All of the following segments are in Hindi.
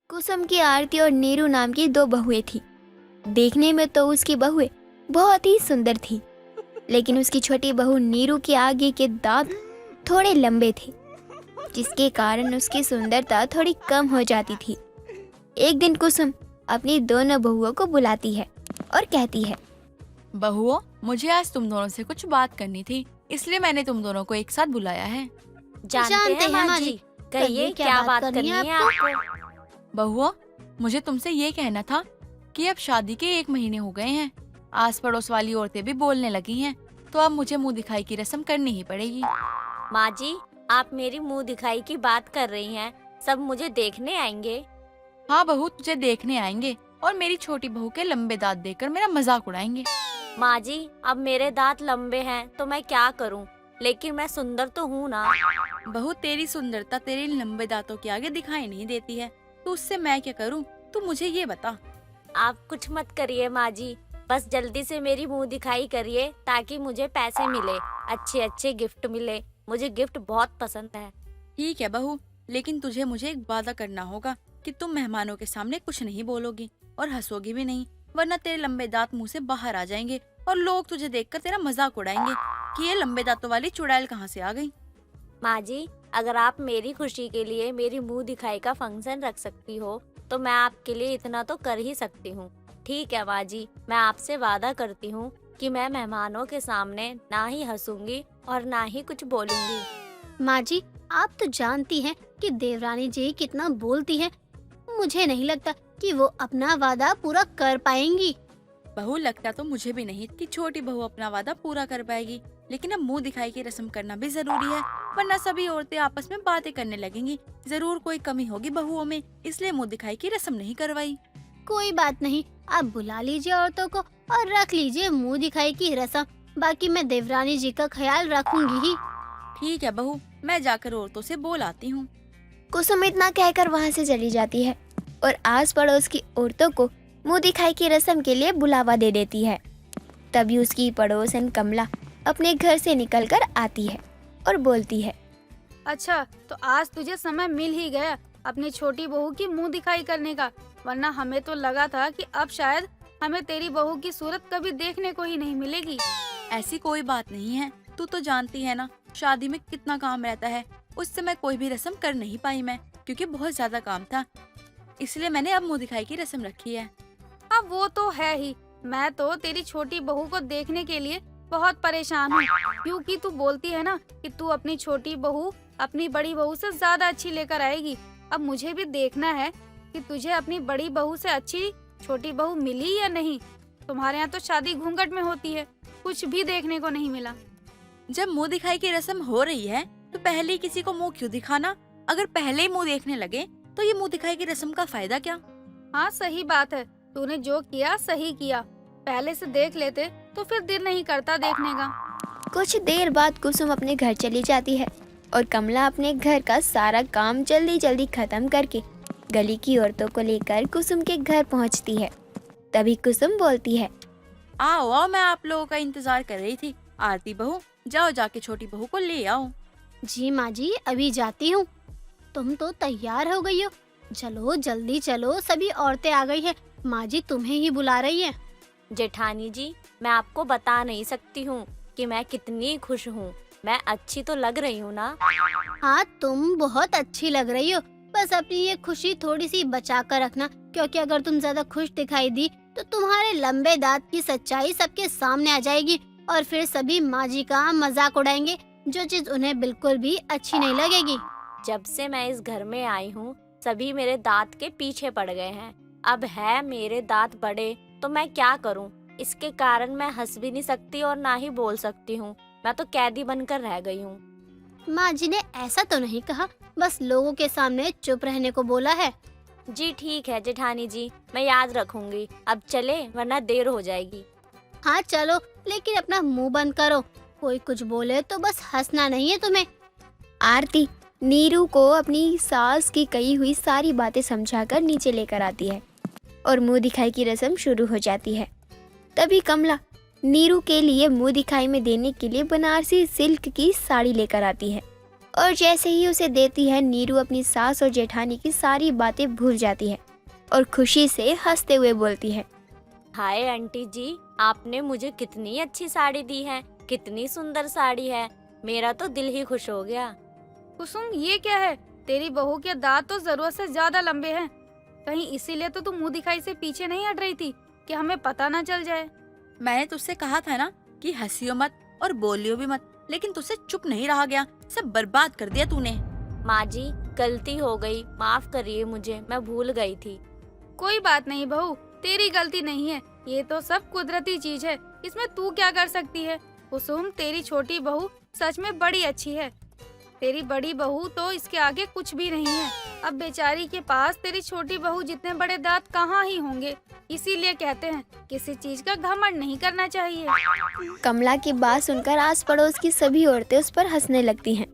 कुसुम की आरती और नीरू नाम की दो बहुएं थी। देखने में तो उसकी बहुएं बहुत ही सुंदर थी, लेकिन उसकी छोटी बहू नीरू के आगे के दांत थोड़े लंबे थे, जिसके कारण उसकी सुंदरता थोड़ी कम हो जाती थी। एक दिन कुसुम अपनी दोनों बहुओं को बुलाती है और कहती है, बहुओं, मुझे आज तुम दोनों से कुछ बात करनी थी, इसलिए मैंने तुम दोनों को एक साथ बुलाया है। जानते हैं माँ जी। कहिए क्या बात करनी है आपको। बहुओं, मुझे तुमसे ये कहना था कि अब शादी के 1 महीने हो गए हैं। आस पड़ोस वाली औरतें भी बोलने लगी हैं, तो अब मुझे मुंह दिखाई की रस्म करनी ही पड़ेगी। माँ जी, आप मेरी मुंह दिखाई की बात कर रही हैं। सब मुझे देखने आएंगे। हाँ बहू, तुझे देखने आएंगे और मेरी छोटी बहू के लंबे दांत देखकर मेरा मजाक उड़ाएंगे। माँ जी, अब मेरे दांत लंबे हैं तो मैं क्या करूँ, लेकिन मैं सुंदर तो हूँ ना। बहू, तेरी सुंदरता तेरे इन लंबे दांतों के आगे दिखाई नहीं देती है, तो उससे मैं क्या करूँ, तू मुझे ये बता। आप कुछ मत करिए माँ जी, बस जल्दी से मेरी मुंह दिखाई करिए ताकि मुझे पैसे मिले, अच्छे अच्छे गिफ्ट मिले। मुझे गिफ्ट बहुत पसंद है। ठीक है बहू, लेकिन तुझे मुझे एक वादा करना होगा कि तुम मेहमानों के सामने कुछ नहीं बोलोगी और हंसोगी भी नहीं, वरना तेरे लंबे दांत मुंह से बाहर आ जाएंगे और लोग तुझे देखकर तेरा मजाक उड़ाएंगे कि ये लंबे दांतों वाली चुड़ैल कहाँ से आ गई। माँ जी, अगर आप मेरी खुशी के लिए मेरी मुंह दिखाई का फंक्शन रख सकती हो तो मैं आपके लिए इतना तो कर ही सकती हूँ। ठीक है माँ जी, मैं आपसे वादा करती हूँ कि मैं मेहमानों के सामने ना ही हंसूंगी और ना ही कुछ बोलूंगी। माँ जी, आप तो जानती हैं कि देवरानी जी कितना बोलती हैं। मुझे नहीं लगता कि वो अपना वादा पूरा कर पाएंगी। बहू, लगता तो मुझे भी नहीं कि छोटी बहू अपना वादा पूरा कर पाएगी, लेकिन अब मुंह दिखाई की रस्म करना भी जरूरी है, वरना सभी औरतें आपस में बातें करने लगेंगी। जरूर कोई कमी होगी बहुओं में, इसलिए मुंह दिखाई की रस्म नहीं करवाई। कोई बात नहीं, आप बुला लीजिए औरतों को और रख लीजिए मुंह दिखाई की रस्म। बाकी मैं देवरानी जी का ख्याल रखूंगी ही। ठीक है बहू, मैं जाकर औरतों से बोल आती हूँ। कुसुम इतना कहकर वहाँ से चली जाती है और आस पड़ोस की औरतों को मुंह दिखाई की रस्म के लिए बुलावा दे देती है। तभी उसकी पड़ोसन कमला अपने घर से निकलकर आती है और बोलती है, अच्छा, तो आज तुझे समय मिल ही गया अपनी छोटी बहू की मुंह दिखाई करने का, वरना हमें तो लगा था कि अब शायद हमें तेरी बहू की सूरत कभी देखने को ही नहीं मिलेगी। ऐसी कोई बात नहीं है, तू तो जानती है ना शादी में कितना काम रहता है। उस समय कोई भी रस्म कर नहीं पाई मैं, क्योंकि बहुत ज्यादा काम था, इसलिए मैंने अब मुंह दिखाई की रस्म रखी है। अब वो तो है ही, मैं तो तेरी छोटी बहू को देखने के लिए बहुत परेशान हूँ, क्योंकि तू बोलती है ना कि तू अपनी छोटी बहू अपनी बड़ी बहू से ज्यादा अच्छी लेकर आएगी। अब मुझे भी देखना है कि तुझे अपनी बड़ी बहू से अच्छी छोटी बहू मिली या नहीं। तुम्हारे यहाँ तो शादी घूंघट में होती है, कुछ भी देखने को नहीं मिला। जब मुंह दिखाई की रस्म हो रही है तो पहले ही किसी को मुंह क्यों दिखाना। अगर पहले ही मुंह देखने लगे तो ये मुंह दिखाई की रस्म का फायदा क्या। हाँ, सही बात है, तूने जो किया सही किया। पहले से देख लेते तो फिर दिल नहीं करता देखने का। कुछ देर बाद कुसुम अपने घर चली जाती है और कमला अपने घर का सारा काम जल्दी जल्दी खत्म करके गली की औरतों को लेकर कुसुम के घर पहुंचती है। तभी कुसुम बोलती है, आओ आओ, मैं आप लोगों का इंतजार कर रही थी। आरती बहू, जाओ जाके छोटी बहू को ले आओ। जी माँ जी, अभी जाती हूँ। तुम तो तैयार हो गई हो, चलो जल्दी चलो, सभी औरतें आ गई हैं। माँ जी तुम्हें ही बुला रही है। जेठानी जी, मैं आपको बता नहीं सकती हूँ कि मैं कितनी खुश हूँ। मैं अच्छी तो लग रही हूँ ना? हाँ, तुम बहुत अच्छी लग रही हो। बस अपनी ये खुशी थोड़ी सी बचा कर रखना, क्योंकि अगर तुम ज्यादा खुश दिखाई दी तो तुम्हारे लंबे दांत की सच्चाई सबके सामने आ जाएगी और फिर सभी माँ जी का मजाक उड़ाएंगे, जो चीज उन्हें बिल्कुल भी अच्छी नहीं लगेगी। जब से मैं इस घर में आई हूँ सभी मेरे दांत के पीछे पड़ गए हैं। अब है मेरे दांत बड़े तो मैं क्या करूँ। इसके कारण मैं हंस भी नहीं सकती और ना ही बोल सकती हूँ। मैं तो कैदी बनकर रह गई हूँ। माँ जी ने ऐसा तो नहीं कहा, बस लोगों के सामने चुप रहने को बोला है। जी ठीक है जेठानी जी, मैं याद रखूंगी। अब चले वरना देर हो जाएगी। हाँ चलो, लेकिन अपना मुंह बंद करो। कोई कुछ बोले तो बस हंसना नहीं है तुम्हें। आरती नीरू को अपनी सास की कही हुई सारी बातें समझाकर नीचे लेकर आती है और मुंह दिखाई की रस्म शुरू हो जाती है। तभी कमला नीरू के लिए मुंह दिखाई में देने के लिए बनारसी सिल्क की साड़ी लेकर आती है और जैसे ही उसे देती है, नीरू अपनी सास और जेठानी की सारी बातें भूल जाती है और खुशी से हंसते हुए बोलती है। हाय आंटी जी, आपने मुझे कितनी अच्छी साड़ी दी है, कितनी सुंदर साड़ी है, मेरा तो दिल ही खुश हो गया। कुसुम, ये क्या है? तेरी बहू के दांत तो जरूरत से ज्यादा लंबे हैं। कहीं इसीलिए तो तू मुंह दिखाई से पीछे नहीं हट रही थी कि हमें पता ना चल जाए। मैंने तुझसे कहा था ना कि हंसियो मत और बोलियो भी मत, लेकिन तुझसे चुप नहीं रहा गया, सब बर्बाद कर दिया तूने। माँ जी, गलती हो गई, माफ करिए मुझे, मैं भूल गई थी। कोई बात नहीं बहू, तेरी गलती नहीं है, ये तो सब कुदरती चीज है, इसमें तू क्या कर सकती है। कुसुम, तेरी छोटी बहू सच में बड़ी अच्छी है। तेरी बड़ी बहू तो इसके आगे कुछ भी नहीं है। अब बेचारी के पास तेरी छोटी बहू जितने बड़े दांत कहाँ ही होंगे। इसीलिए कहते हैं किसी चीज का घमंड नहीं करना चाहिए। कमला की बात सुनकर आस पड़ोस की सभी औरतें उस पर हंसने लगती हैं।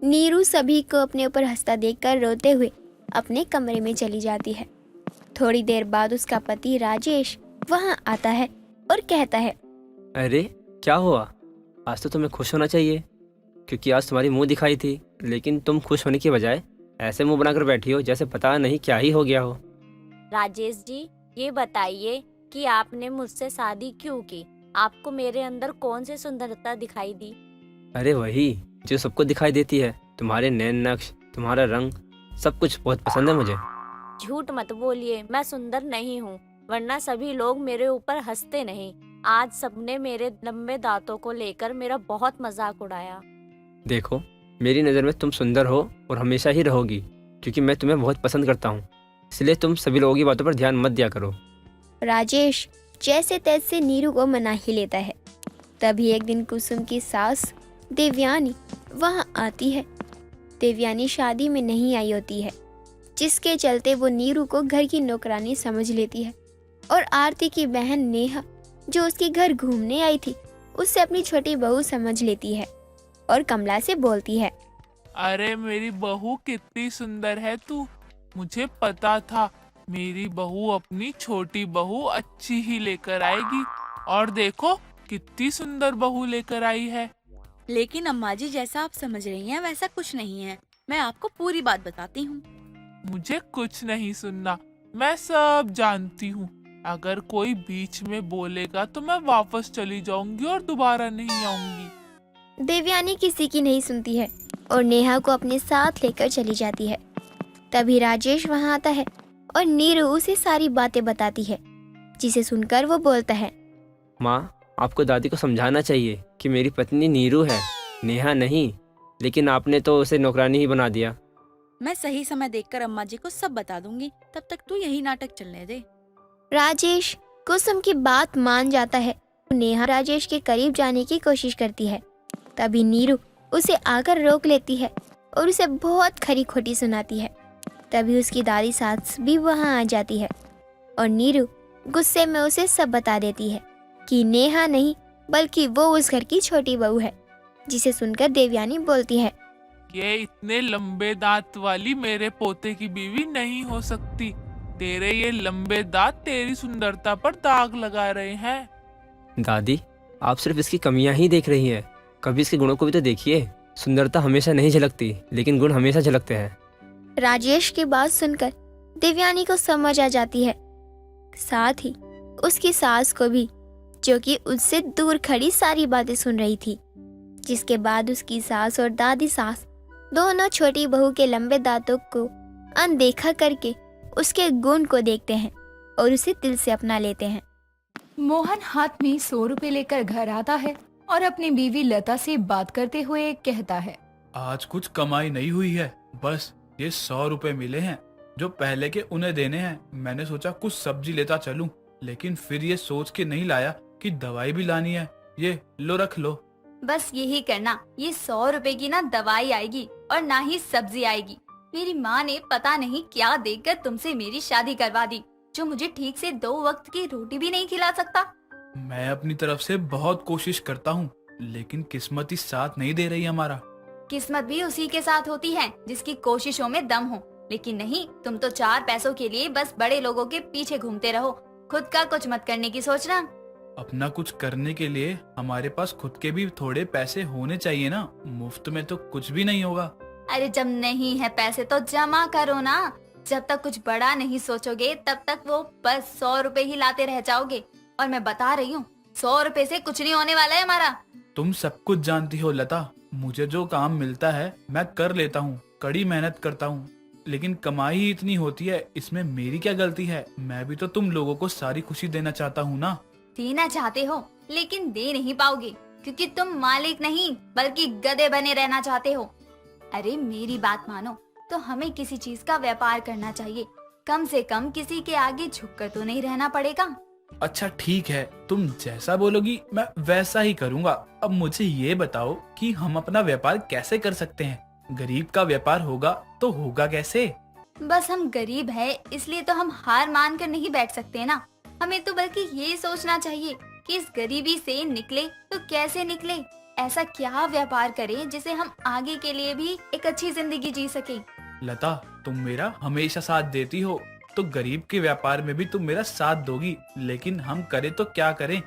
नीरू सभी को अपने ऊपर हंसता देखकर रोते हुए अपने कमरे में चली जाती है। थोड़ी देर बाद उसका पति राजेश वहाँ आता है और कहता है, अरे क्या हुआ? आज तो तुम्हें खुश होना चाहिए, क्योंकि आज तुम्हारी मुंह दिखाई थी, लेकिन तुम खुश होने की बजाय ऐसे मुंह बनाकर बैठी हो जैसे पता नहीं क्या ही हो गया हो। राजेश जी, ये बताइए कि आपने मुझसे शादी क्यों की? आपको मेरे अंदर कौन सी सुंदरता दिखाई दी? अरे वही जो सबको दिखाई देती है, तुम्हारे नैन नक्श, तुम्हारा रंग, सब कुछ बहुत पसंद है मुझे। झूठ मत बोलिए, मैं सुंदर नहीं हूँ, वरना सभी लोग मेरे ऊपर हंसते नहीं। आज सबने मेरे लंबे दांतों को लेकर मेरा बहुत मजाक उड़ाया। देखो, मेरी नज़र में तुम सुंदर हो और हमेशा ही रहोगी, क्योंकि मैं तुम्हें बहुत पसंद करता हूँ। इसलिए तुम सभी लोगों की बातों पर ध्यान मत दिया करो। राजेश जैसे तैसे नीरू को मना ही लेता है। तभी एक दिन कुसुम की सास देवयानी वहाँ आती है। देवयानी शादी में नहीं आई होती है, जिसके चलते वो नीरू को घर की नौकरानी समझ लेती है और आरती की बहन नेहा, जो उसके घर घूमने आई थी, उससे अपनी छोटी बहू समझ लेती है और कमला से बोलती है, अरे मेरी बहू कितनी सुंदर है तू, मुझे पता था मेरी बहू अपनी छोटी बहू अच्छी ही लेकर आएगी, और देखो कितनी सुंदर बहू लेकर आई है। लेकिन अम्मा जी, जैसा आप समझ रही हैं वैसा कुछ नहीं है। मैं आपको पूरी बात बताती हूँ। मुझे कुछ नहीं सुनना, मैं सब जानती हूँ। अगर कोई बीच में बोलेगा तो मैं वापस चली जाऊंगी और दोबारा नहीं आऊंगी। देवयानी किसी की नहीं सुनती है और नेहा को अपने साथ लेकर चली जाती है। तभी राजेश वहाँ आता है और नीरू उसे सारी बातें बताती है, जिसे सुनकर वो बोलता है, माँ, आपको दादी को समझाना चाहिए कि मेरी पत्नी नीरू है, नेहा नहीं, लेकिन आपने तो उसे नौकरानी ही बना दिया। मैं सही समय देखकर अम्मा जी को सब बता दूंगी, तब तक तू यही नाटक चलने दे। राजेश कुसुम की बात मान जाता है। नेहा राजेश के करीब जाने की कोशिश करती है। तभी नीरू उसे आकर रोक लेती है और उसे बहुत खरी खोटी सुनाती है। तभी उसकी दादी सास भी वहाँ आ जाती है और नीरू गुस्से में उसे सब बता देती है कि नेहा नहीं बल्कि वो उस घर की छोटी बहू है, जिसे सुनकर देवयानी बोलती है, ये इतने लंबे दांत वाली मेरे पोते की बीवी नहीं हो सकती। तेरे ये लंबे दांत तेरी सुंदरता पर दाग लगा रहे हैं। दादी, आप सिर्फ इसकी कमियां ही देख रही हैं, कभी इसके गुणों को भी तो देखिए। सुंदरता हमेशा नहीं झलकती, लेकिन गुण हमेशा झलकते हैं। राजेश की बात सुनकर देवयानी को समझ आ जाती है, साथ ही उसकी सास को भी, जो कि उससे दूर खड़ी सारी बातें सुन रही थी। जिसके बाद उसकी सास और दादी सास दोनों छोटी बहू के लंबे दांतों को अनदेखा करके उसके गुण को देखते हैं और उसे दिल से अपना लेते हैं। मोहन हाथ में 100 रुपए लेकर घर आता है और अपनी बीवी लता से बात करते हुए कहता है, आज कुछ कमाई नहीं हुई है, बस ये 100 रुपए मिले हैं जो पहले के उन्हें देने हैं। मैंने सोचा कुछ सब्जी लेता चलूं, लेकिन फिर ये सोच के नहीं लाया कि दवाई भी लानी है। ये लो, रख लो। बस यही करना, ये 100 रुपए की ना दवाई आएगी और ना ही सब्जी आएगी। मेरी माँ ने पता नहीं क्या देकर तुमसे मेरी शादी करवा दी, जो मुझे ठीक से 2 वक्त की रोटी भी नहीं खिला सकता। मैं अपनी तरफ से बहुत कोशिश करता हूँ, लेकिन किस्मत ही साथ नहीं दे रही हमारा। किस्मत भी उसी के साथ होती है जिसकी कोशिशों में दम हो, लेकिन नहीं, तुम तो 4 पैसों के लिए बस बड़े लोगों के पीछे घूमते रहो, खुद का कुछ मत करने की सोचना। अपना कुछ करने के लिए हमारे पास खुद के भी थोड़े पैसे होने चाहिए ना, मुफ्त में तो कुछ भी नहीं होगा। अरे जब नहीं है पैसे तो जमा करो ना। जब तक कुछ बड़ा नहीं सोचोगे तब तक वो बस 100 रुपए ही लाते रह जाओगे। और मैं बता रही हूँ 100 रुपए से कुछ नहीं होने वाला है हमारा। तुम सब कुछ जानती हो लता, मुझे जो काम मिलता है मैं कर लेता हूँ, कड़ी मेहनत करता हूँ, लेकिन कमाई ही इतनी होती है, इसमें मेरी क्या गलती है? मैं भी तो तुम लोगों को सारी खुशी देना चाहता हूँ ना। देना चाहते हो लेकिन दे नहीं पाओगे क्योंकि तुम मालिक नहीं बल्कि गधे बने रहना चाहते हो। अरे मेरी बात मानो तो हमें किसी चीज का व्यापार करना चाहिए, कम से कम किसी के आगे झुककर तो नहीं रहना पड़ेगा। अच्छा ठीक है, तुम जैसा बोलोगी मैं वैसा ही करूँगा। अब मुझे ये बताओ कि हम अपना व्यापार कैसे कर सकते हैं? गरीब का व्यापार होगा तो होगा कैसे? बस हम गरीब है इसलिए तो हम हार मान कर नहीं बैठ सकते ना। हमें तो बल्कि ये सोचना चाहिए कि इस गरीबी से निकले तो कैसे निकले, ऐसा क्या व्यापार करें जिसे हम आगे के लिए भी एक अच्छी जिंदगी जी सके। लता, तुम मेरा हमेशा साथ देती हो, तो गरीब के व्यापार में भी तुम मेरा साथ दोगी, लेकिन हम करें तो क्या करें?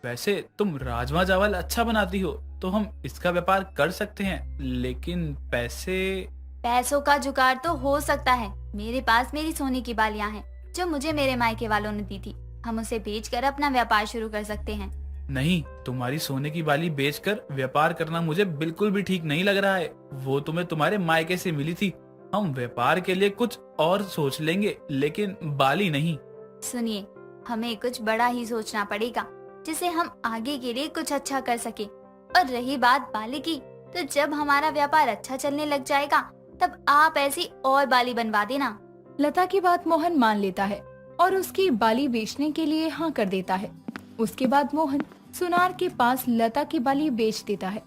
वैसे तुम राजमा चावल अच्छा बनाती हो तो हम इसका व्यापार कर सकते हैं, लेकिन पैसों का जुगाड़ तो हो सकता है। मेरे पास मेरी सोने की बालियां हैं जो मुझे मेरे मायके वालों ने दी थी, हम उसे बेचकर अपना व्यापार शुरू कर सकते हैं। नहीं, तुम्हारी सोने की बाली बेचकर व्यापार करना मुझे बिल्कुल भी ठीक नहीं लग रहा है। वो तुम्हें तुम्हारे मायके से मिली थी। हम व्यापार के लिए कुछ और सोच लेंगे, लेकिन बाली नहीं। सुनिए, हमें कुछ बड़ा ही सोचना पड़ेगा जिसे हम आगे के लिए कुछ अच्छा कर सके। और रही बात बाली की, तो जब हमारा व्यापार अच्छा चलने लग जाएगा तब आप ऐसी और बाली बनवा देना। लता की बात मोहन मान लेता है और उसकी बाली बेचने के लिए हाँ कर देता है। उसके बाद मोहन सुनार के पास लता की बाली बेच देता है।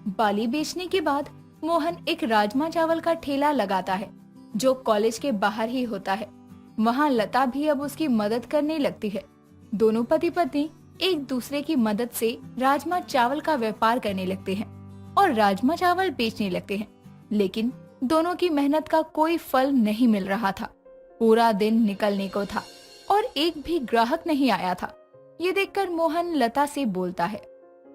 बाली बेचने के बाद मोहन एक राजमा चावल का ठेला लगाता है जो कॉलेज के बाहर ही होता है। वहाँ लता भी अब उसकी मदद करने लगती है। दोनों पति पत्नी एक दूसरे की मदद से राजमा चावल का व्यापार करने लगते हैं और राजमा चावल बेचने लगते हैं, लेकिन दोनों की मेहनत का कोई फल नहीं मिल रहा था। पूरा दिन निकलने को था और एक भी ग्राहक नहीं आया था। ये देखकर मोहन लता से बोलता है,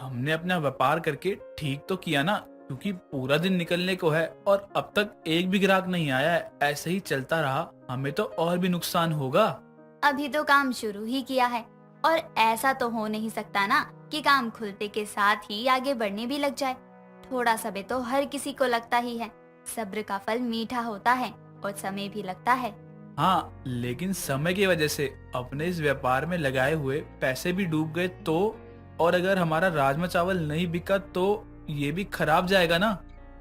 हमने अपना व्यापार करके ठीक तो किया ना, क्योंकि पूरा दिन निकलने को है और अब तक एक भी ग्राहक नहीं आया है। ऐसे ही चलता रहा हमें तो और भी नुकसान होगा। अभी तो काम शुरू ही किया है और ऐसा तो हो नहीं सकता ना कि काम खुलते के साथ ही आगे बढ़ने भी लग जाए। थोड़ा समय तो हर किसी को लगता ही है। सब्र का फल मीठा होता है और समय भी लगता है। हाँ, लेकिन समय की वजह से अपने इस व्यापार में लगाए हुए पैसे भी डूब गए तो, और अगर हमारा राजमा चावल नहीं बिका तो ये भी खराब जाएगा ना।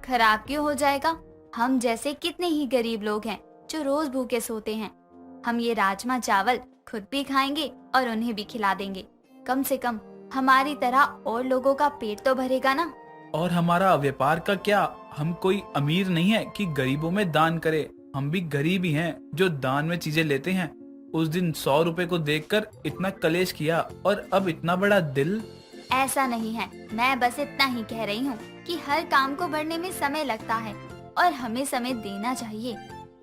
खराब क्यों हो जाएगा? हम जैसे कितने ही गरीब लोग हैं जो रोज भूखे सोते हैं। हम ये राजमा चावल खुद भी खाएंगे और उन्हें भी खिला देंगे। कम से कम हमारी तरह और लोगों का पेट तो भरेगा ना। और हमारा व्यापार का क्या? हम कोई अमीर नहीं है कि गरीबों में दान करे। हम भी गरीब ही हैं जो दान में चीजें लेते हैं। उस दिन 100 रुपए को देखकर इतना कलेश किया और अब इतना बड़ा दिल। ऐसा नहीं है, मैं बस इतना ही कह रही हूँ कि हर काम को बढ़ने में समय लगता है और हमें समय देना चाहिए।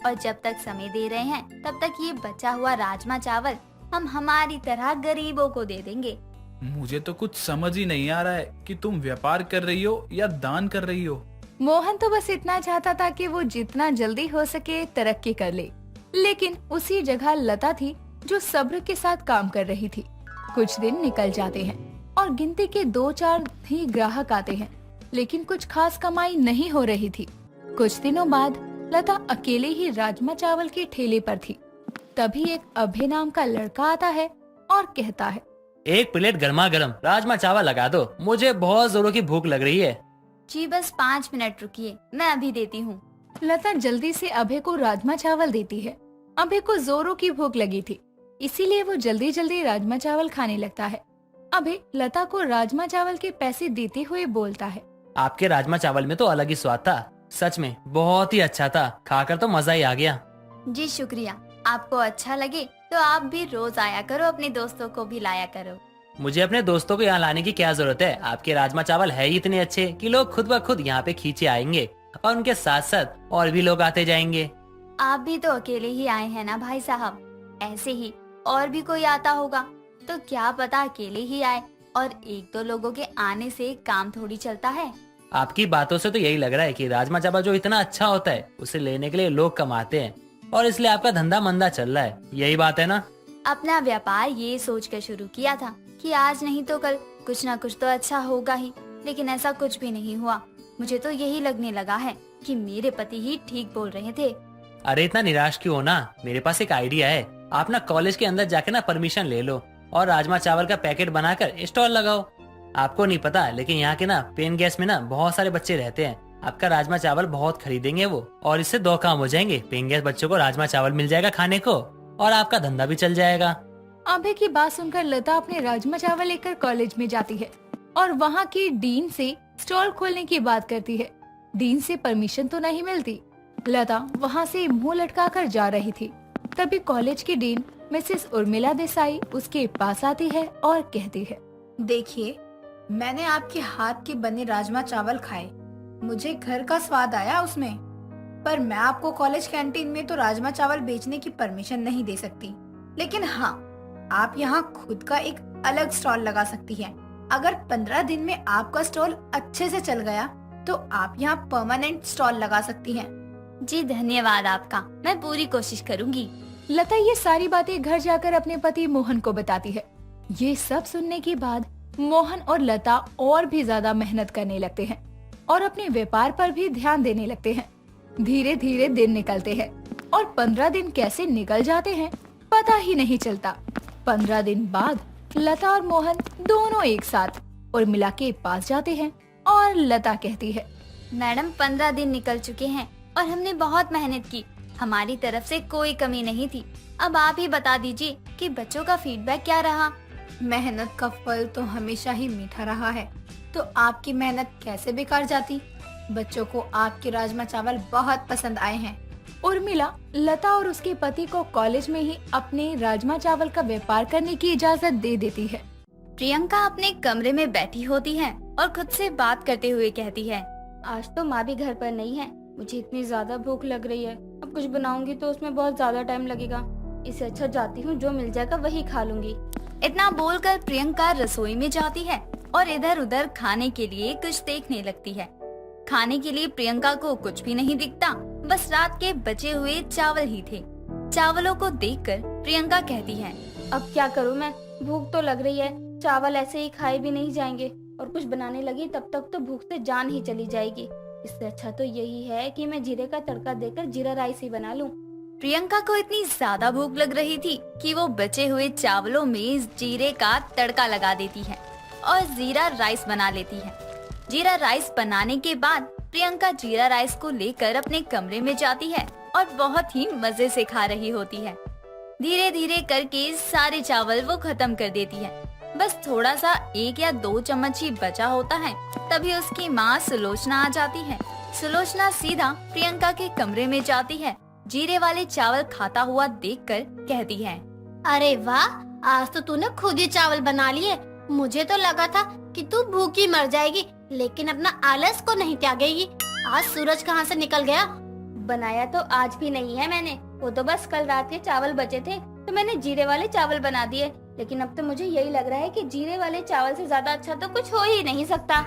और जब तक समय दे रहे हैं तब तक ये बचा हुआ राजमा चावल हम हमारी तरह गरीबों को दे देंगे। मुझे तो कुछ समझ ही नहीं आ रहा है कि तुम व्यापार कर रही हो या दान कर रही हो। मोहन तो बस इतना चाहता था कि वो जितना जल्दी हो सके तरक्की कर ले, लेकिन उसी जगह लता थी जो सब्र के साथ काम कर रही थी। कुछ दिन निकल जाते हैं और गिनती के 2-4 ही ग्राहक आते हैं, लेकिन कुछ खास कमाई नहीं हो रही थी। कुछ दिनों बाद लता अकेले ही राजमा चावल के ठेले पर थी। तभी एक अभय नाम का लड़का आता है और कहता है, एक प्लेट गर्मा गर्म राजमा चावल लगा दो, मुझे बहुत जोरों की भूख लग रही है। जी बस 5 मिनट रुकिए, मैं अभी देती हूँ। लता जल्दी से अभय को राजमा चावल देती है। अभय को जोरों की भूख लगी थी, इसीलिए वो जल्दी जल्दी राजमा चावल खाने लगता है। अभय लता को राजमा चावल के पैसे देते हुए बोलता है, आपके राजमा चावल में तो अलग ही स्वाद था, सच में बहुत ही अच्छा था, खाकर तो मजा ही आ गया। जी शुक्रिया। आपको अच्छा लगे तो आप भी रोज आया करो, अपने दोस्तों को भी लाया करो। मुझे अपने दोस्तों को यहाँ लाने की क्या जरूरत है? आपके राजमा चावल है ही इतने अच्छे कि लोग खुद ब खुद यहाँ पे खींचे आएंगे और उनके साथ साथ और भी लोग आते जाएंगे। आप भी तो अकेले ही आए हैं ना भाई साहब, ऐसे ही और भी कोई आता होगा तो क्या पता अकेले ही आए, और एक दो लोगों के आने से काम थोड़ी चलता है। आपकी बातों से तो यही लग रहा है कि राजमा चावल जो इतना अच्छा होता है उसे लेने के लिए लोग कमाते हैं और इसलिए आपका धंधा मंदा चल रहा है, यही बात है ना? अपना व्यापार ये सोच कर शुरू किया था कि आज नहीं तो कल कुछ ना कुछ तो अच्छा होगा ही, लेकिन ऐसा कुछ भी नहीं हुआ। मुझे तो यही लगने लगा है कि मेरे पति ही ठीक बोल रहे थे। अरे इतना निराश क्यों हो ना, मेरे पास एक आइडिया है। आप ना कॉलेज के अंदर जाके ना परमिशन ले लो और राजमा चावल का पैकेट बनाकर स्टॉल लगाओ। आपको नहीं पता लेकिन यहाँ के ना पेन गैस में ना बहुत सारे बच्चे रहते हैं, आपका राजमा चावल बहुत खरीदेंगे वो, और इससे दो काम हो जाएंगे, पेन गैस बच्चों को राजमा चावल मिल जाएगा खाने को और आपका धंधा भी चल जाएगा। अभय की बात सुनकर लता अपने राजमा चावल लेकर कॉलेज में जाती है और वहाँ की डीन से स्टॉल खोलने की बात करती है। डीन से परमिशन तो नहीं मिलती। लता वहाँ से मुंह लटकाकर जा रही थी, तभी कॉलेज की डीन मिसेस उर्मिला देसाई उसके पास आती है और कहती है, देखिए, मैंने आपके हाथ के बने राजमा चावल खाए, मुझे घर का स्वाद आया उसमें, पर मैं आपको कॉलेज कैंटीन में तो राजमा चावल बेचने की परमिशन नहीं दे सकती। लेकिन हाँ, आप यहाँ खुद का एक अलग स्टॉल लगा सकती हैं। अगर 15 दिन में आपका स्टॉल अच्छे से चल गया तो आप यहाँ परमानेंट स्टॉल लगा सकती हैं। जी धन्यवाद आपका, मैं पूरी कोशिश करूँगी। लता ये सारी बातें घर जाकर अपने पति मोहन को बताती है। ये सब सुनने के बाद मोहन और लता और भी ज्यादा मेहनत करने लगते हैं और अपने व्यापार पर भी ध्यान देने लगते हैं। धीरे धीरे दिन निकलते हैं और 15 दिन कैसे निकल जाते हैं पता ही नहीं चलता। 15 दिन बाद लता और मोहन दोनों एक साथ उर्मिला के पास जाते हैं और लता कहती है, मैडम 15 दिन निकल चुके हैं और हमने बहुत मेहनत की, हमारी तरफ से कोई कमी नहीं थी। अब आप ही बता दीजिए कि बच्चों का फीडबैक क्या रहा। मेहनत का फल तो हमेशा ही मीठा रहा है, तो आपकी मेहनत कैसे बेकार जाती। बच्चों को आपके राजमा चावल बहुत पसंद आए हैं। उर्मिला लता और उसके पति को कॉलेज में ही अपने राजमा चावल का व्यापार करने की इजाजत दे देती है। प्रियंका अपने कमरे में बैठी होती है और खुद से बात करते हुए कहती है, आज तो माँ भी घर पर नहीं है, मुझे इतनी ज्यादा भूख लग रही है। अब कुछ बनाऊंगी तो उसमें बहुत ज्यादा टाइम लगेगा, इससे अच्छा जाती हूँ, जो मिल जाएगा वही खा लूंगी। इतना बोलकर प्रियंका रसोई में जाती है और इधर उधर खाने के लिए कुछ देखने लगती है। खाने के लिए प्रियंका को कुछ भी नहीं दिखता, बस रात के बचे हुए चावल ही थे। चावलों को देखकर प्रियंका कहती है, अब क्या करूँ मैं, भूख तो लग रही है, चावल ऐसे ही खाए भी नहीं जाएंगे और कुछ बनाने लगी तब तक तो भूख से जान ही चली जाएगी। इससे अच्छा तो यही है कि मैं जीरे का तड़का देकर जीरा राइस ही बना लूं। प्रियंका को इतनी ज्यादा भूख लग रही थी कि वो बचे हुए चावलों में जीरे का तड़का लगा देती है और जीरा राइस बना लेती है। जीरा राइस बनाने के बाद प्रियंका जीरा राइस को लेकर अपने कमरे में जाती है और बहुत ही मजे से खा रही होती है। धीरे धीरे करके सारे चावल वो खत्म कर देती है, बस थोड़ा सा 1 या 2 चम्मच ही बचा होता है। तभी उसकी माँ सुलोचना आ जाती है। सुलोचना सीधा प्रियंका के कमरे में जाती है, जीरे वाले चावल खाता हुआ देखकर कहती है, अरे वाह, आज तो तूने खुद ही चावल बना लिए। मुझे तो लगा था कि तू भूखी मर जाएगी, लेकिन अपना आलस को नहीं त्यागेगी। आज सूरज कहाँ से निकल गया। बनाया तो आज भी नहीं है मैंने, वो तो बस कल रात के चावल बचे थे तो मैंने जीरे वाले चावल बना दिए। लेकिन अब तो मुझे यही लग रहा है कि जीरे वाले चावल से ज्यादा अच्छा तो कुछ हो ही नहीं सकता।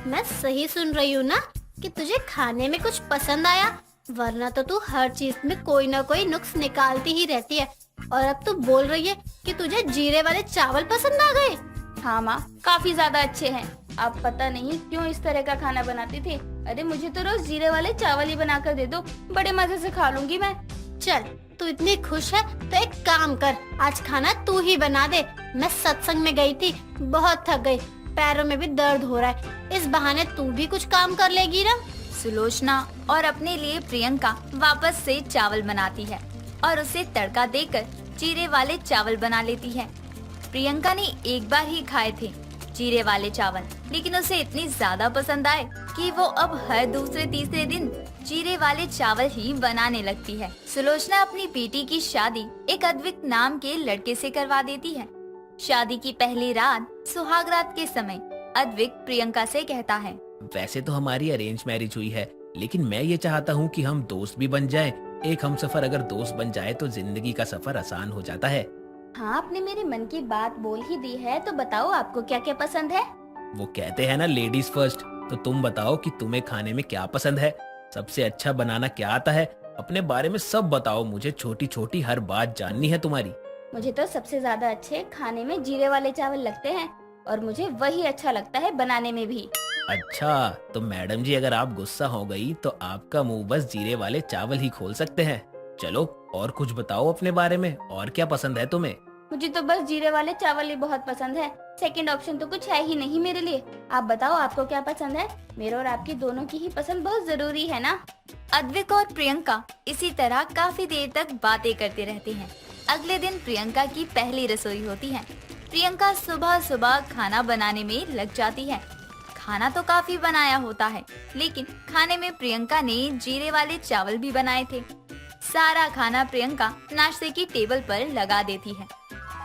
मैं सही सुन रही हूँ ना कि तुझे खाने में कुछ पसंद आया, वरना तो तू हर चीज में कोई ना कोई नुक्स निकालती ही रहती है। और अब तू बोल रही है कि तुझे जीरे वाले चावल पसंद आ गए। हाँ माँ, काफी ज्यादा अच्छे हैं। आप पता नहीं क्यों इस तरह का खाना बनाती थी। अरे मुझे तो रोज जीरे वाले चावल ही बना कर दे दो, बड़े मजे से खा लूंगी मैं। चल, तू इतनी खुश है तो एक काम कर, आज खाना तू ही बना दे। मैं सत्संग में गई थी, बहुत थक गई, पैरों में भी दर्द हो रहा है। इस बहाने तू भी कुछ काम कर लेगी ना। सुलोचना और अपने लिए प्रियंका वापस से चावल बनाती है और उसे तड़का देकर जीरे वाले चावल बना लेती है। प्रियंका ने एक बार ही खाए थे जीरे वाले चावल, लेकिन उसे इतनी ज्यादा पसंद आए कि वो अब हर दूसरे तीसरे दिन जीरे वाले चावल ही बनाने लगती है। सुलोचना अपनी बेटी की शादी एक अद्विक नाम के लड़के से करवा देती है। शादी की पहली रात सुहाग रात के समय अद्विक प्रियंका से कहता है, वैसे तो हमारी अरेंज मैरिज हुई है, लेकिन मैं ये चाहता हूँ कि हम दोस्त भी बन जाएं। एक हमसफर अगर दोस्त बन जाए तो जिंदगी का सफर आसान हो जाता है। हाँ, आपने मेरे मन की बात बोल ही दी है, तो बताओ आपको क्या क्या पसंद है। वो कहते हैं ना लेडीज फर्स्ट, तो तुम बताओ कि तुम्हें खाने में क्या पसंद है, सबसे अच्छा बनाना क्या आता है, अपने बारे में सब बताओ, मुझे छोटी छोटी हर बात जाननी है तुम्हारी। मुझे तो सबसे ज्यादा अच्छे खाने में जीरे वाले चावल लगते हैं, और मुझे वही अच्छा लगता है बनाने में भी। अच्छा, तो मैडम जी अगर आप गुस्सा हो गई तो आपका मुंह बस जीरे वाले चावल ही खोल सकते हैं। चलो और कुछ बताओ अपने बारे में, और क्या पसंद है तुम्हें? मुझे तो बस जीरे वाले चावल ही बहुत पसंद है, सेकंड ऑप्शन तो कुछ है ही नहीं मेरे लिए। आप बताओ आपको क्या पसंद है? मेरे और आपकी दोनों की ही पसंद बहुत जरूरी है ना। अद्विक और प्रियंका इसी तरह काफी देर तक बातें करते रहते हैं। अगले दिन प्रियंका की पहली रसोई होती है। प्रियंका सुबह सुबह खाना बनाने में लग जाती है। खाना तो काफी बनाया होता है, लेकिन खाने में प्रियंका ने जीरे वाले चावल भी बनाए थे। सारा खाना प्रियंका नाश्ते की टेबल पर लगा देती है।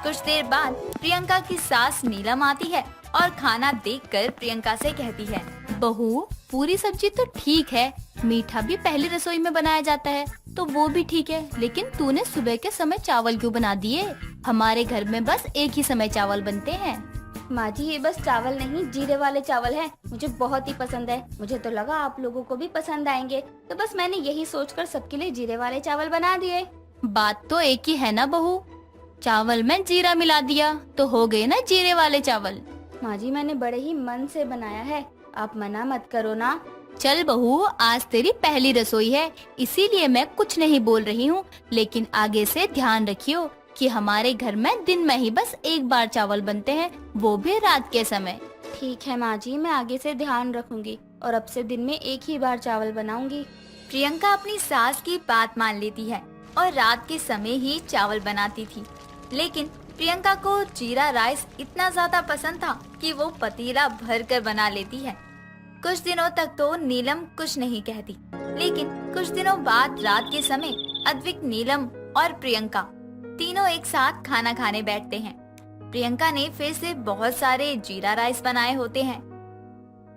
कुछ देर बाद प्रियंका की सास नीलम आती है और खाना देखकर प्रियंका से कहती है, बहू, पूरी सब्जी तो ठीक है, मीठा भी पहली रसोई में बनाया जाता है तो वो भी ठीक है, लेकिन तूने सुबह के समय चावल क्यों बना दिए? हमारे घर में बस एक ही समय चावल बनते हैं। माँ जी, ये बस चावल नहीं, जीरे वाले चावल हैं। मुझे बहुत ही पसंद है। मुझे तो लगा आप लोगों को भी पसंद आएंगे, तो बस मैंने यही सोचकर सबके लिए जीरे वाले चावल बना दिए। बात तो एक ही है ना बहू, चावल में जीरा मिला दिया तो हो गए ना जीरे वाले चावल। माँ जी, मैंने बड़े ही मन से बनाया है, आप मना मत करो ना। चल बहू, आज तेरी पहली रसोई है, इसीलिए मैं कुछ नहीं बोल रही हूँ, लेकिन आगे से ध्यान रखियो कि हमारे घर में दिन में ही बस एक बार चावल बनते हैं, वो भी रात के समय। ठीक है माँ जी, मैं आगे से ध्यान रखूंगी और अब से दिन में एक ही बार चावल बनाऊंगी। प्रियंका अपनी सास की बात मान लेती है और रात के समय ही चावल बनाती थी, लेकिन प्रियंका को जीरा राइस इतना ज्यादा पसंद था कि वो पतीला भर कर बना लेती है। कुछ दिनों तक तो नीलम कुछ नहीं कहती, लेकिन कुछ दिनों बाद रात के समय अद्विक, नीलम और प्रियंका तीनों एक साथ खाना खाने बैठते हैं। प्रियंका ने फिर से बहुत सारे जीरा राइस बनाए होते हैं।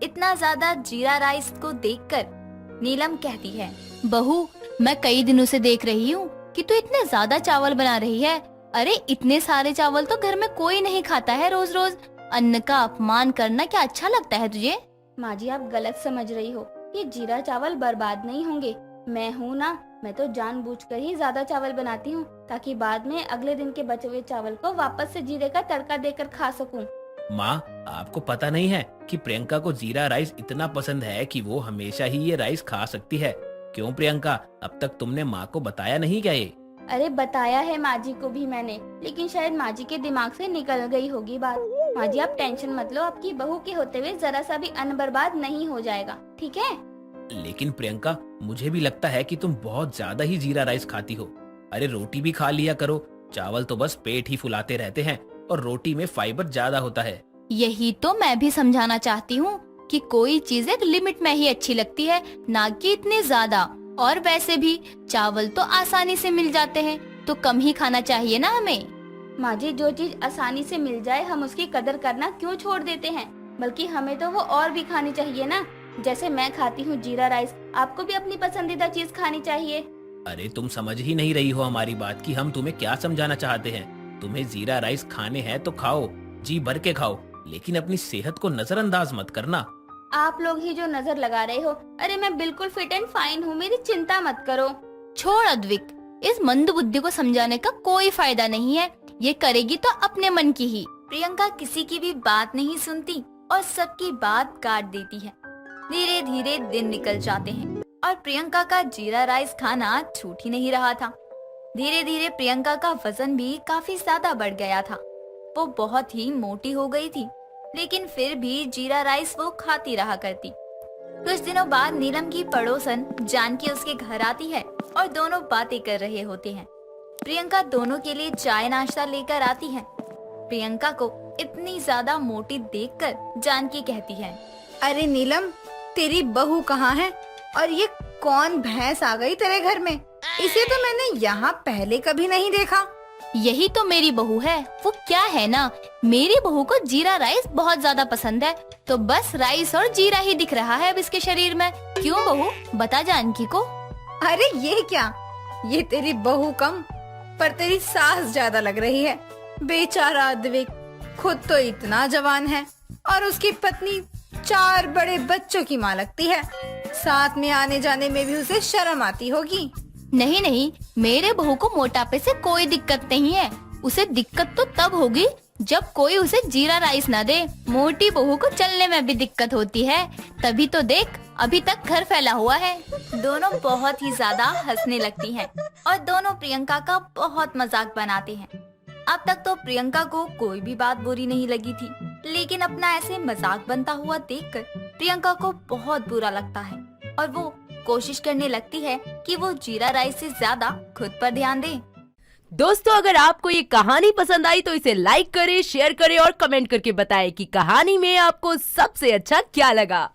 इतना ज्यादा जीरा राइस को देखकर नीलम कहती है, बहू, मैं कई दिनों से देख रही हूँ कि तू इतने ज्यादा चावल बना रही है। अरे इतने सारे चावल तो घर में कोई नहीं खाता है रोज रोज, अन्न का अपमान करना क्या अच्छा लगता है तुझे? माँ जी, आप गलत समझ रही हो, ये जीरा चावल बर्बाद नहीं होंगे। मैं हूँ ना, मैं तो जानबूझकर ही ज्यादा चावल बनाती हूँ ताकि बाद में अगले दिन के बचे हुए चावल को वापस से जीरे का तड़का देकर खा सकूं। माँ, आपको पता नहीं है कि प्रियंका को जीरा राइस इतना पसंद है कि वो हमेशा ही ये राइस खा सकती है। क्यों प्रियंका, अब तक तुमने माँ को बताया नहीं क्या ये? अरे बताया है माँ जी को भी मैंने, लेकिन शायद माँ जी के दिमाग से निकल गई होगी बात। माँ जी आप टेंशन मत लो, आपकी बहू के होते हुए जरा सा भी अन्न बर्बाद नहीं हो जाएगा, ठीक है? लेकिन प्रियंका, मुझे भी लगता है कि तुम बहुत ज्यादा ही जीरा राइस खाती हो। अरे रोटी भी खा लिया करो, चावल तो बस पेट ही फुलाते रहते हैं और रोटी में फाइबर ज्यादा होता है। यही तो मैं भी समझाना चाहती हूँ कि कोई चीज एक लिमिट में ही अच्छी लगती है, ना कि इतने ज्यादा। और वैसे भी चावल तो आसानी से मिल जाते हैं, तो कम ही खाना चाहिए ना हमें। माँ जी, जो चीज आसानी से मिल जाए हम उसकी कदर करना क्यों छोड़ देते हैं, बल्कि हमें तो वो और भी खानी चाहिए ना। जैसे मैं खाती हूँ जीरा राइस, आपको भी अपनी पसंदीदा चीज खानी चाहिए। अरे तुम समझ ही नहीं रही हो हमारी बात कि हम तुम्हें क्या समझाना चाहते हैं। तुम्हें जीरा राइस खाने हैं तो खाओ, जी भर के खाओ, लेकिन अपनी सेहत को नजरअंदाज मत करना। आप लोग ही जो नजर लगा रहे हो। अरे मैं बिल्कुल फिट एंड फाइन हूँ, मेरी चिंता मत करो। छोड़ अद्विक, इस मंद बुद्धि को समझाने का कोई फायदा नहीं है, ये करेगी तो अपने मन की ही। प्रियंका किसी की भी बात नहीं सुनती और सबकी बात काट देती है। धीरे धीरे दिन निकल जाते हैं और प्रियंका का जीरा राइस खाना छूट ही नहीं रहा था। धीरे धीरे प्रियंका का वजन भी काफी ज्यादा बढ़ गया था। वो बहुत ही मोटी हो गई थी, लेकिन फिर भी जीरा राइस वो खाती रहा करती। कुछ दिनों बाद नीलम की पड़ोसन जानकी उसके घर आती है और दोनों बातें कर रहे होते हैं। प्रियंका दोनों के लिए चाय नाश्ता लेकर आती है। प्रियंका को इतनी ज्यादा मोटी देखकर जानकी कहती है, अरे नीलम, तेरी बहू कहाँ है? और ये कौन भैंस आ गई तेरे घर में? इसे तो मैंने यहाँ पहले कभी नहीं देखा। यही तो मेरी बहू है। वो क्या है ना, मेरी बहू को जीरा राइस बहुत ज्यादा पसंद है, तो बस राइस और जीरा ही दिख रहा है अब इसके शरीर में। क्यों बहू, बता जानकी को। अरे ये क्या, ये तेरी बहू कम पर तेरी सास ज्यादा लग रही है। बेचारा अद्विक खुद तो इतना जवान है और उसकी पत्नी 4 बड़े बच्चों की माँ लगती है। साथ में आने जाने में भी उसे शर्म आती होगी। नहीं नहीं, मेरे बहू को मोटापे से कोई दिक्कत नहीं है। उसे दिक्कत तो तब होगी जब कोई उसे जीरा राइस न दे। मोटी बहू को चलने में भी दिक्कत होती है, तभी तो देख अभी तक घर फैला हुआ है। दोनों बहुत ही ज्यादा हंसने लगती हैं और दोनों प्रियंका का बहुत मजाक बनाते हैं। अब तक तो प्रियंका को कोई भी बात बुरी नहीं लगी थी, लेकिन अपना ऐसे मजाक बनता हुआ देखकर प्रियंका को बहुत बुरा लगता है और वो कोशिश करने लगती है कि वो जीरा राइस से ज्यादा खुद पर ध्यान दे। दोस्तों, अगर आपको ये कहानी पसंद आई तो इसे लाइक करें, शेयर करें और कमेंट करके बताएं कि कहानी में आपको सबसे अच्छा क्या लगा।